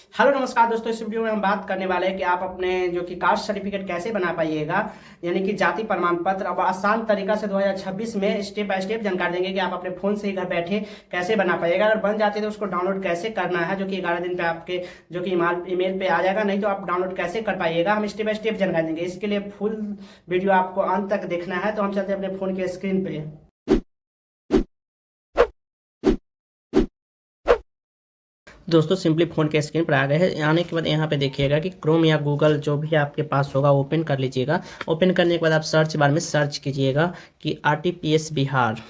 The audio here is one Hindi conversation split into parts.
हेलो नमस्कार दोस्तों, इस वीडियो में हम बात करने वाले हैं कि आप अपने जो कि कास्ट सर्टिफिकेट कैसे बना पाइएगा। यानी कि जाति प्रमाण पत्र अब आसान तरीका से 2026 में स्टेप बाय स्टेप जानकारी देंगे कि आप अपने फोन से ही घर बैठे कैसे बना पाइएगा। अगर बन जाते तो उसको डाउनलोड कैसे करना है, जो कि 11 दिन पे आपके जो कि ईमेल पे आ जाएगा। नहीं तो आप डाउनलोड कैसे कर पाइएगा, हम स्टेप बाय स्टेप जानकारी देंगे। इसके लिए फुल वीडियो आपको अंत तक देखना है। तो हम चलते हैं अपने फोन के स्क्रीन पे। दोस्तों सिंपली फ़ोन के स्क्रीन पर आ गए हैं। आने के बाद यहाँ पे देखिएगा कि क्रोम या गूगल जो भी आपके पास होगा ओपन कर लीजिएगा। ओपन करने के बाद आप सर्च बार में सर्च कीजिएगा कि आरटीपीएस बिहार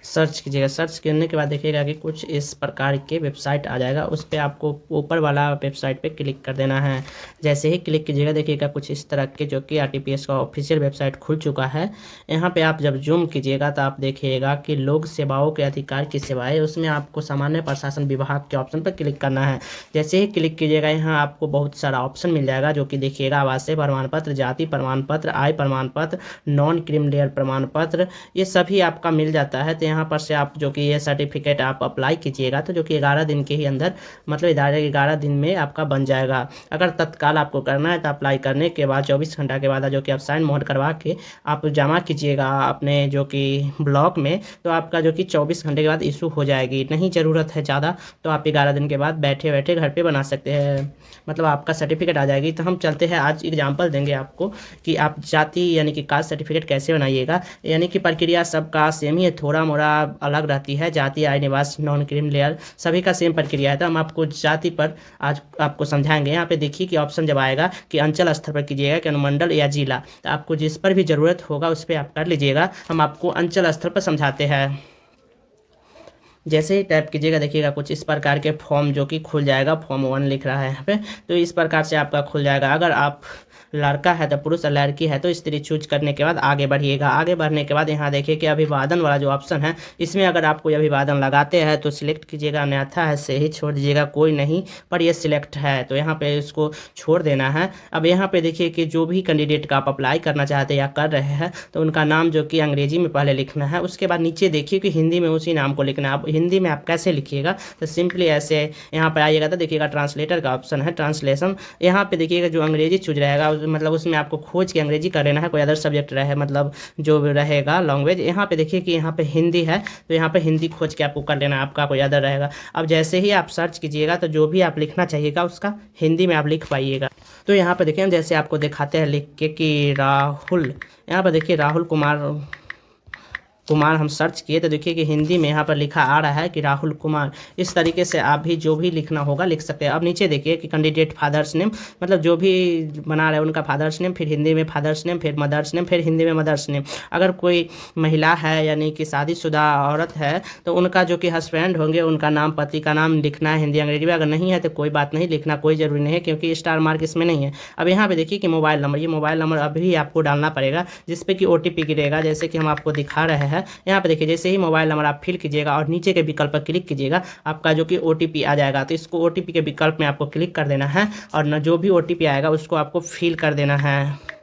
सर्च कीजिएगा। सर्च करने के बाद देखिएगा कि कुछ इस प्रकार के वेबसाइट आ जाएगा। उस पर आपको ऊपर वाला वेबसाइट पे क्लिक कर देना है। जैसे ही क्लिक कीजिएगा देखिएगा कुछ इस तरह के जो कि आरटीपीएस का ऑफिशियल वेबसाइट खुल चुका है। यहाँ पे आप जब जूम कीजिएगा तो आप देखिएगा कि लोक सेवाओं के अधिकार की सेवाएं, उसमें आपको सामान्य प्रशासन विभाग के ऑप्शन पर क्लिक करना है। जैसे ही क्लिक कीजिएगा यहाँ आपको बहुत सारा ऑप्शन मिल जाएगा, जो कि देखिएगा आवासीय प्रमाण पत्र, जाति प्रमाण पत्र, आय प्रमाण पत्र, नॉन क्रिमिनल प्रमाण पत्र, ये सभी आपका मिल जाता है। तो यहाँ पर से आप जो कि ये सर्टिफिकेट आप अप्लाई कीजिएगा तो जो कि 11 दिन के ही अंदर, मतलब 11 दिन में आपका बन जाएगा। अगर तत्काल आपको करना है तो अप्लाई करने के बाद 24 घंटा के बाद जो कि आप साइन मोड करवा के आप जमा कीजिएगा अपने जो कि ब्लॉक में, तो आपका जो कि 24 घंटे के बाद इशू हो जाएगी। नहीं ज़रूरत है ज़्यादा, तो आप 11 दिन के बाद बैठे बैठे घर पे बना सकते हैं, मतलब आपका सर्टिफिकेट आ जाएगी। तो हम चलते हैं, आज एग्जाम्पल देंगे आपको कि आप जाति यानी कि कास्ट सर्टिफिकेट कैसे बनाइएगा। यानी कि प्रक्रिया सबका सेम ही है, थोड़ा मोड़ा अलग रहती है। जाति, आय, निवास, नॉन क्रिमिनल सभी का सेम प्रक्रिया है। तो हम आपको जाति पर आज आपको समझाएंगे। यहाँ पे देखिए कि ऑप्शन जब आएगा कि अंचल स्तर पर कीजिएगा कि अनुमंडल या जिला, तो आपको जिस पर भी ज़रूरत होगा उस पर आप कर लीजिएगा। हम आपको अंचल स्तर पर समझाते हैं। जैसे ही टाइप कीजिएगा देखिएगा कुछ इस प्रकार के फॉर्म जो कि खुल जाएगा। फॉर्म 1 लिख रहा है यहाँ पे, तो इस प्रकार से आपका खुल जाएगा। अगर आप लड़का है तो पुरुष और लड़की है तो स्त्री चूज करने के बाद आगे बढ़िएगा। आगे बढ़ने के बाद यहाँ देखिए कि अभिवादन वाला जो ऑप्शन है, इसमें अगर आप कोई अभिवादन लगाते हैं तो सिलेक्ट कीजिएगा, अन्यथा है से ही छोड़ दीजिएगा, कोई नहीं। पर ये सिलेक्ट है तो यहाँ पे इसको छोड़ देना है। अब यहाँ पे देखिए कि जो भी कैंडिडेट का आप अप्लाई करना चाहते हैं या कर रहे हैं तो उनका नाम जो कि अंग्रेजी में पहले लिखना है। उसके बाद नीचे देखिए कि हिंदी में उसी नाम को लिखना है। अब हिंदी में आप कैसे लिखिएगा, तो सिंपली ऐसे यहाँ पर आइएगा तो देखिएगा ट्रांसलेटर का ऑप्शन है, ट्रांसलेशन। यहाँ पे देखिएगा जो अंग्रेजी चूज रहेगा मतलब उसमें आपको खोज के अंग्रेजी कर लेना है। कोई अदर सब्जेक्ट रहे, मतलब जो भी रहेगा लैंग्वेज। यहाँ पे देखिए कि यहाँ पे हिंदी है तो यहाँ पे हिंदी खोज के आपको कर लेना है, आपका कोई अदर रहेगा। अब जैसे ही आप सर्च कीजिएगा तो जो भी आप लिखना चाहिएगा उसका हिंदी में आप लिख पाइएगा। तो यहाँ पे देखिए जैसे आपको दिखाते हैं लिख के कि राहुल, यहाँ पर देखिए राहुल कुमार हम सर्च किए तो देखिए कि हिंदी में यहाँ पर लिखा आ रहा है कि राहुल कुमार। इस तरीके से आप भी जो भी लिखना होगा लिख सकते हैं। अब नीचे देखिए कि कैंडिडेट फादर्स नेम, मतलब जो भी बना रहे हैं उनका फादर्स नेम, फिर हिंदी में फादर्स नेम, फिर मदर्स नेम, फिर हिंदी में मदर्स नेम। अगर कोई महिला है यानी कि शादीशुदा औरत है तो उनका जो कि हस्बैंड होंगे उनका नाम, पति का नाम लिखना है हिंदी अंग्रेजी में। अगर नहीं है तो कोई बात नहीं, लिखना कोई ज़रूरी नहीं है क्योंकि स्टार मार्क इसमें नहीं है। अब यहाँ पे देखिए कि मोबाइल नंबर, ये मोबाइल नंबर अभी आपको डालना पड़ेगा जिसपे कि OTP गिरेगा, जैसे कि हम आपको दिखा रहे हैं। यहाँ पे देखिए जैसे ही मोबाइल नंबर आप फिल कीजिएगा और नीचे के विकल्प पर क्लिक कीजिएगा, आपका जो कि OTP आ जाएगा। तो इसको OTP के विकल्प में आपको क्लिक कर देना है और न जो भी OTP आएगा उसको आपको फिल कर देना है।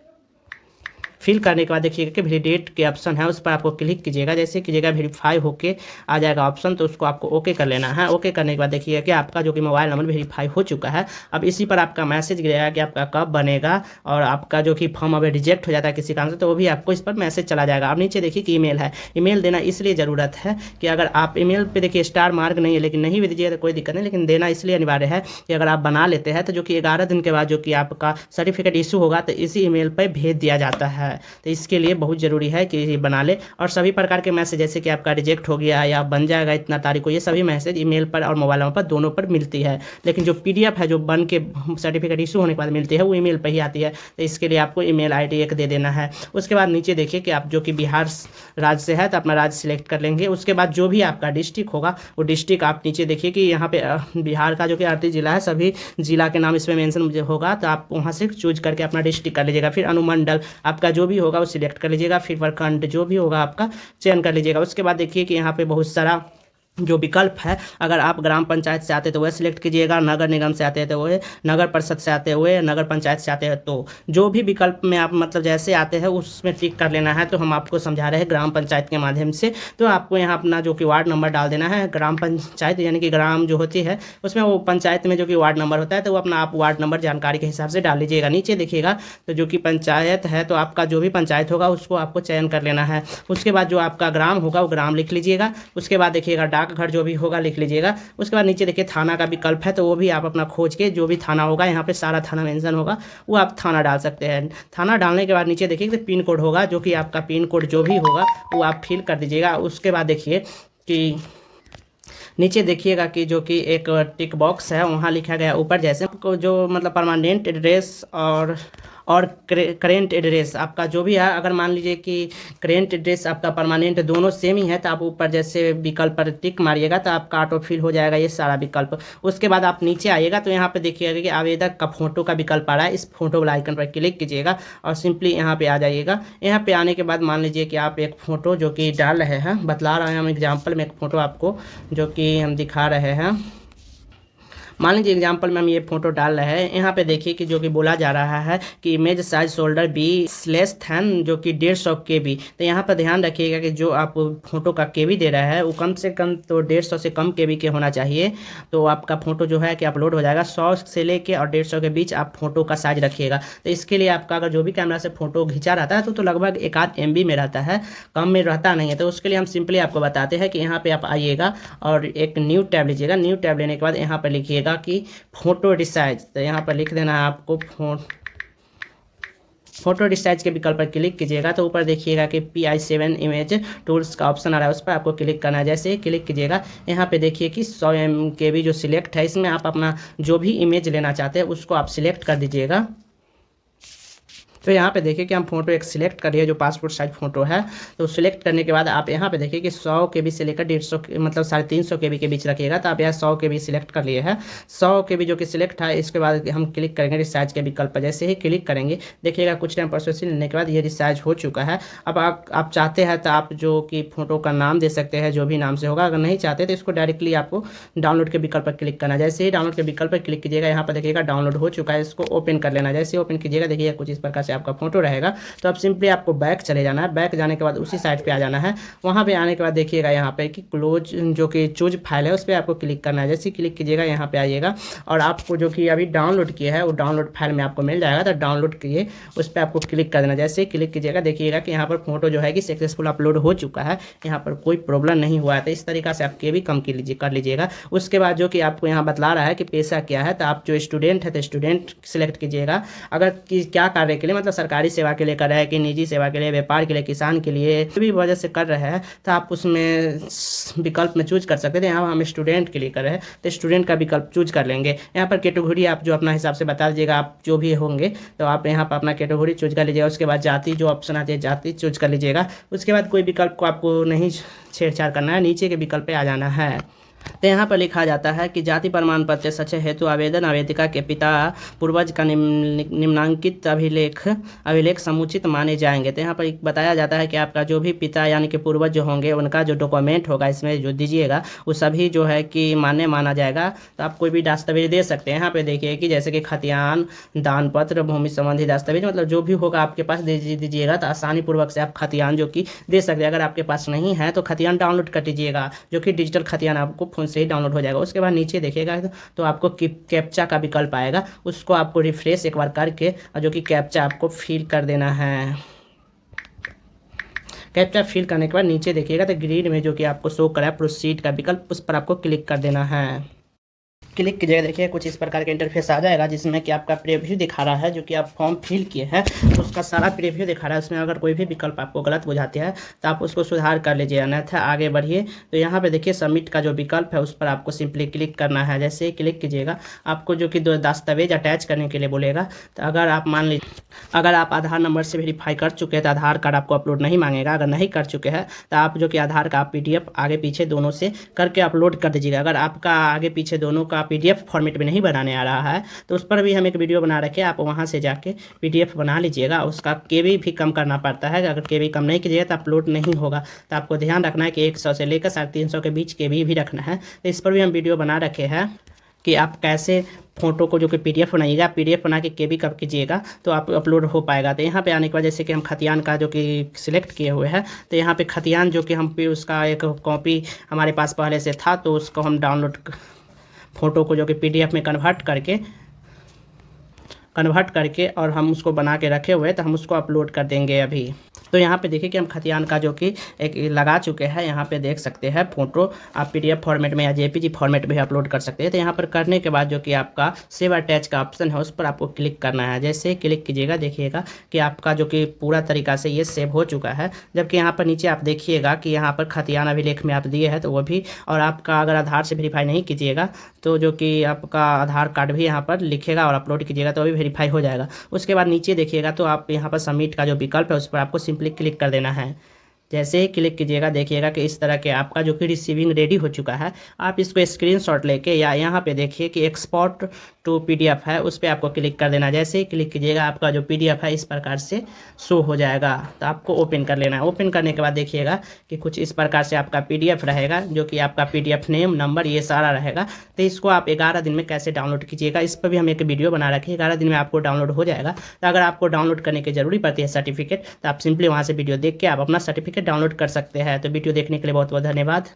फिल करने के बाद देखिएगा कि वेलिडेट के ऑप्शन है, उस पर आपको क्लिक कीजिएगा। जैसे कीजिएगा वेरीफाई होके आ जाएगा ऑप्शन, तो उसको आपको ओके कर लेना है। ओके करने के बाद देखिएगा कि आपका जो कि मोबाइल नंबर वेरीफाई हो चुका है। अब इसी पर आपका मैसेज गिरेगा कि आपका कब बनेगा, और आपका जो कि फॉर्म अगर रिजेक्ट हो जाता है किसी कारण से तो वो भी आपको इस पर मैसेज चला जाएगा। अब नीचे देखिए कि ईमेल है, ईमेल देना इसलिए ज़रूरत है कि अगर आप ईमेल पे देखिए स्टार मार्क नहीं है, लेकिन नहीं भी दीजिएगा तो कोई दिक्कत नहीं, लेकिन देना इसलिए अनिवार्य है कि अगर आप बना लेते हैं तो जो कि 11 दिन के बाद जो कि आपका सर्टिफिकेट इशू होगा तो इसी ईमेल पर भेज दिया जाता है। तो इसके लिए बहुत ज़रूरी है कि बना ले। और सभी प्रकार के मैसेज जैसे कि आपका रिजेक्ट हो गया या बन जाएगा इतना तारीख को, ये सभी मैसेज ईमेल पर और मोबाइल नंबर पर दोनों पर मिलती है। लेकिन जो PDF है जो बन के सर्टिफिकेट इशू होने के बाद मिलती है वो ईमेल पर ही आती है। तो इसके लिए आपको ईमेल ID एक दे देना है। उसके बाद नीचे देखिए कि आप जो कि बिहार राज्य से है तो अपना राज्य सिलेक्ट कर लेंगे। उसके बाद जो भी आपका डिस्ट्रिक्ट होगा वो डिस्ट्रिक्ट आप नीचे देखिए कि यहाँ पे बिहार का जो कि 38 जिला है, सभी जिला के नाम इसमें मेंशन होगा, तो आप वहाँ से चूज करके अपना डिस्ट्रिक्ट कर लीजिएगा। फिर अनुमंडल आपका जो भी होगा वो सिलेक्ट कर लीजिएगा। फिर प्रखंड जो भी होगा आपका चयन कर लीजिएगा। उसके बाद देखिए कि यहाँ पे बहुत सारा जो विकल्प है, अगर आप ग्राम पंचायत से आते हैं तो वह सिलेक्ट कीजिएगा, नगर निगम से आते हैं तो वह, नगर परिषद से आते हुए, नगर पंचायत से आते हैं तो जो भी विकल्प में आप मतलब जैसे आते हैं उसमें टिक कर लेना है। तो हम आपको समझा रहे हैं ग्राम पंचायत के माध्यम से। तो आपको यहाँ अपना जो कि वार्ड नंबर डाल देना है। ग्राम पंचायत यानी कि ग्राम जो होती है उसमें वो पंचायत में जो कि वार्ड नंबर होता है, तो वो अपना आप वार्ड नंबर जानकारी के हिसाब से डाल लीजिएगा। नीचे देखिएगा तो जो कि पंचायत है, तो आपका जो भी पंचायत होगा उसको आपको चयन कर लेना है। उसके बाद जो आपका ग्राम होगा वो ग्राम लिख लीजिएगा। उसके बाद देखिएगा डाकघर जो भी होगा लिख लीजिएगा। उसके बाद नीचे देखिए थाना का विकल्प है, तो वो भी आप अपना खोज के जो भी थाना होगा, यहाँ पे सारा थाना मेंशन होगा, वो आप थाना डाल सकते हैं। थाना डालने के बाद नीचे देखिए कि पिन कोड होगा, जो कि आपका पिन कोड जो भी होगा वो आप फिल कर दीजिएगा। उसके बाद देखिए कि नीचे देखिएगा कि जो कि एक टिक बॉक्स है, वहाँ लिखा गया ऊपर जैसे को जो मतलब परमानेंट एड्रेस और करेंट एड्रेस आपका जो भी है, अगर मान लीजिए कि करेंट एड्रेस आपका परमानेंट दोनों सेम ही है, तो आप ऊपर जैसे विकल्प पर टिक मारिएगा तो आपका ऑटो फिल हो जाएगा ये सारा विकल्प। उसके बाद आप नीचे आइएगा तो यहाँ पे देखिएगा कि आवेदक का फोटो का विकल्प आ रहा है, इस फोटो वाला आइकन पर क्लिक कीजिएगा और सिंपली यहाँ पे आ जाइएगा। यहाँ पे आने के बाद मान लीजिए कि आप एक फ़ोटो जो कि डाल रहे हैं, बतला रहे हैं हम एग्जाम्पल में एक फ़ोटो आपको जो कि हम दिखा रहे हैं। मान लीजिए एग्जाम्पल में हम ये फोटो डाल रहे हैं। यहाँ पे देखिए कि जो कि बोला जा रहा है कि image size shoulder be less thane जो कि 150 KB। तो यहाँ पर ध्यान रखिएगा कि जो आप फोटो का KB दे रहा है वो कम से कम तो 150 से कम KB के होना चाहिए। तो आपका फोटो जो है कि अपलोड हो जाएगा। 100 से लेके और 150 के बीच आप फोटो का साइज रखिएगा। तो इसके लिए आपका अगर जो भी कैमरा से फोटो खींचा रहता है तो लगभग 1-8 MB में रहता है, कम में रहता नहीं है। तो उसके लिए हम सिंपली आपको बताते हैं कि यहाँ पे आप आइएगा और एक न्यू टैब लीजिएगा। न्यू टैब लेने के बाद यहाँ पर लिखिएगा कि फोटो रिसाइज, तो यहाँ पर लिख देना है आपको फोटो रिसाइज के विकल्प पर क्लिक कीजिएगा तो ऊपर देखिएगा कि PI7 इमेज टूल्स का ऑप्शन आ रहा है, उस पर आपको क्लिक करना है। जैसे ही क्लिक कीजिएगा यहाँ पे देखिए कि 100 KB जो सिलेक्ट है, इसमें आप अपना जो भी इमेज लेना चाहते हैं उसको आप सिलेक्ट कर दीजिएगा। तो यहाँ पे देखिए कि हम फोटो एक सिलेक्ट कर लिए जो पासपोर्ट साइज फोटो है। तो सिलेक्ट करने के बाद आप यहाँ पे देखिए कि 100 KB से लेकर 150 मतलब 350 KB के बीच रखिएगा। तो आप यहाँ 100 KB सिलेक्ट कर लिए हैं। 100 KB जो कि सिलेक्ट है, इसके बाद हम क्लिक करेंगे रिसाइज के विकल्प पर। जैसे ही क्लिक करेंगे देखिएगा कुछ टाइम प्रोसेसिंग लेने के बाद ये रिसाइज हो चुका है। अब आप चाहते हैं तो आप जो कि फोटो का नाम दे सकते हैं, जो भी नाम से होगा। अगर नहीं चाहते तो इसको डायरेक्टली आपको डाउनलोड के विकल्प पर क्लिक करना है। जैसे ही डाउनलोड के विकल्प पर क्लिक कीजिएगा यहाँ पर देखिएगा डाउनलोड हो चुका है, इसको ओपन कर लेना है। जैसे ओपन कीजिएगा देखिएगा कुछ इस प्रकार से आपका फोटो रहेगा। तो अब सिंपली आपको बैक चले जाना है। बैक जाने के बाद उसी साइट पे आ जाना है। वहाँ पे आने के बाद देखिएगा यहाँ पे कि क्लोज जो कि चूज फाइल है उस पर आपको क्लिक करना है। जैसे क्लिक कीजिएगा यहाँ पे आइएगा और आपको जो कि अभी डाउनलोड किया है वो डाउनलोड फाइल में आपको मिल जाएगा। तो डाउनलोड किए उस पर आपको क्लिक कर देना। जैसे क्लिक कीजिएगा देखिएगा कि यहाँ पर फोटो जो है कि सक्सेसफुल अपलोड हो चुका है, यहाँ पर कोई प्रॉब्लम नहीं हुआ है। तो इस तरीका से आप KB कम कर लीजिएगा। उसके बाद जो कि आपको यहाँ बतला रहा है कि पेशा क्या है, तो आप जो स्टूडेंट है तो स्टूडेंट सिलेक्ट कीजिएगा। अगर क्या कार्य के लिए मतलब सरकारी सेवा के लिए कर रहे हैं कि निजी सेवा के लिए, व्यापार के लिए, किसान के लिए, जो भी वजह से कर रहे हैं तो आप उसमें विकल्प में चूज कर सकते थे। यहाँ हम स्टूडेंट के लिए कर रहे हैं तो स्टूडेंट का विकल्प चूज कर लेंगे। यहाँ पर कैटेगरी आप जो अपना हिसाब से बता दीजिएगा, आप जो भी होंगे तो आप यहाँ पर अपना कैटेगरी चूज कर लीजिएगा। उसके बाद जाति जो ऑप्शन आती है जाति चूज कर लीजिएगा। उसके बाद कोई विकल्प को आपको नहीं छेड़छाड़ करना है, नीचे के विकल्प पे आ जाना है। तो यहाँ पर लिखा जाता है कि जाति प्रमाण पत्र सच हेतु आवेदन आवेदिका के पिता पूर्वज का निम्नांकित अभिलेख समुचित माने जाएंगे। तो यहाँ पर बताया जाता है कि आपका जो भी पिता यानी कि पूर्वज जो होंगे उनका जो डॉक्यूमेंट होगा इसमें जो दीजिएगा वो सभी जो है कि माना जाएगा। तो आप कोई भी दस्तावेज दे सकते हैं। यहाँ पे देखिए कि जैसे कि खतियान, दान पत्र, भूमि संबंधी दस्तावेज मतलब जो भी होगा आपके पास दीजिएगा। तो आसानी पूर्वक से आप खतियान जो कि दे सकते हैं। अगर आपके पास नहीं है तो खतियान डाउनलोड कर दीजिएगा, जो कि डिजिटल खतियान आपको फ़ोन से ही डाउनलोड हो जाएगा। उसके बाद नीचे देखिएगा तो आपको कैप्चा का विकल्प आएगा, उसको आपको रिफ्रेश एक बार करके और जो कि कैप्चा आपको फिल कर देना है। कैप्चा फिल करने के बाद नीचे देखिएगा तो ग्रीन में जो कि आपको शो करा है प्रोसीड का विकल्प, उस पर आपको क्लिक कर देना है। क्लिक कीजिएगा देखिए कुछ इस प्रकार का इंटरफेस आ जाएगा जिसमें कि आपका प्रीव्यू दिखा रहा है, जो कि आप फॉर्म फिल किए हैं उसका सारा प्रीव्यू दिखा रहा है। उसमें अगर कोई भी विकल्प आपको गलत बुझाते हैं तो आप उसको सुधार कर लीजिए, अन्यथा आगे बढ़िए। तो यहाँ पे देखिए सबमिट का जो विकल्प है उस पर आपको सिंपली क्लिक करना है। जैसे ही क्लिक कीजिएगा आपको जो कि 2 दस्तावेज अटैच करने के लिए बोलेगा। तो अगर आप मान लीजिए अगर आप आधार नंबर से वेरीफाई कर चुके हैं तो आधार कार्ड आपको अपलोड नहीं मांगेगा। अगर नहीं कर चुके हैं तो आप जो कि आधार का PDF आगे पीछे दोनों से करके अपलोड कर दीजिएगा। अगर आपका आगे पीछे दोनों का PDF फॉर्मेट में नहीं बनाने आ रहा है तो उस पर भी हम एक वीडियो बना रखे, आप वहाँ से जाके PDF बना लीजिएगा। उसका KB भी कम करना पड़ता है, अगर KB कम नहीं कीजिएगा तो अपलोड नहीं होगा। तो आपको ध्यान रखना है कि 100 से लेकर 350 के बीच KB भी रखना है। तो इस पर भी हम वीडियो बना रखे हैं कि आप कैसे फ़ोटो को जो कि PDF बनाइएगा, PDF बना के KB कब कीजिएगा तो आप अपलोड हो पाएगा। तो यहाँ पे आने के बाद जैसे कि हम खतियान का जो कि सिलेक्ट किए हुए हैं, तो यहाँ पे खतियान जो कि हम पे उसका एक कॉपी हमारे पास पहले से था, तो उसको हम डाउनलोड फ़ोटो को जो कि PDF में कन्वर्ट करके और हम उसको बना के रखे हुए, तो हम उसको अपलोड कर देंगे अभी। तो यहाँ पे देखिए कि हम खतियान का जो कि एक लगा चुके हैं, यहाँ पे देख सकते हैं फ़ोटो आप PDF फॉर्मेट में या JPG फॉर्मेट में अपलोड कर सकते हैं। तो यहाँ पर करने के बाद जो कि आपका सेव अटैच का ऑप्शन है उस पर आपको क्लिक करना है। जैसे ही क्लिक कीजिएगा देखिएगा कि आपका जो कि पूरा तरीका से ये सेव हो चुका है। जबकि यहाँ पर नीचे आप देखिएगा कि यहाँ पर खतियान अभिलेख में आप दिए हैं तो वो भी, और आपका अगर आधार से वेरीफाई नहीं कीजिएगा तो जो कि आपका आधार कार्ड भी यहाँ पर लिखेगा और अपलोड कीजिएगा तो अभी वेरीफाई हो जाएगा। उसके बाद नीचे देखिएगा तो आप यहाँ पर सबमिट का जो विकल्प है उस पर आपको सिंपली क्लिक कर देना है। जैसे ही क्लिक कीजिएगा देखिएगा कि इस तरह के आपका जो कि रिसीविंग रेडी हो चुका है। आप इसको स्क्रीनशॉट लेके या यहाँ पे देखिए कि एक्सपोर्ट टू PDF है, उस पर आपको क्लिक कर देना। जैसे ही क्लिक कीजिएगा आपका जो PDF है इस प्रकार से शो हो जाएगा। तो आपको ओपन कर लेना है। ओपन करने के बाद देखिएगा कि कुछ इस प्रकार से आपका PDF रहेगा, जो कि आपका PDF नेम, नंबर, ये सारा रहेगा। तो इसको आप 11 दिन में कैसे डाउनलोड कीजिएगा इस पर भी हम एक वीडियो बना रखे, 11 दिन में आपको डाउनलोड हो जाएगा। तो अगर आपको डाउनलोड करने की जरूरी पड़ती है सर्टिफिकेट, तो आप सिंपली वहाँ से वीडियो देख के आप अपना सर्टिफिकेट डाउनलोड कर सकते हैं। तो वीडियो देखने के लिए बहुत बहुत धन्यवाद।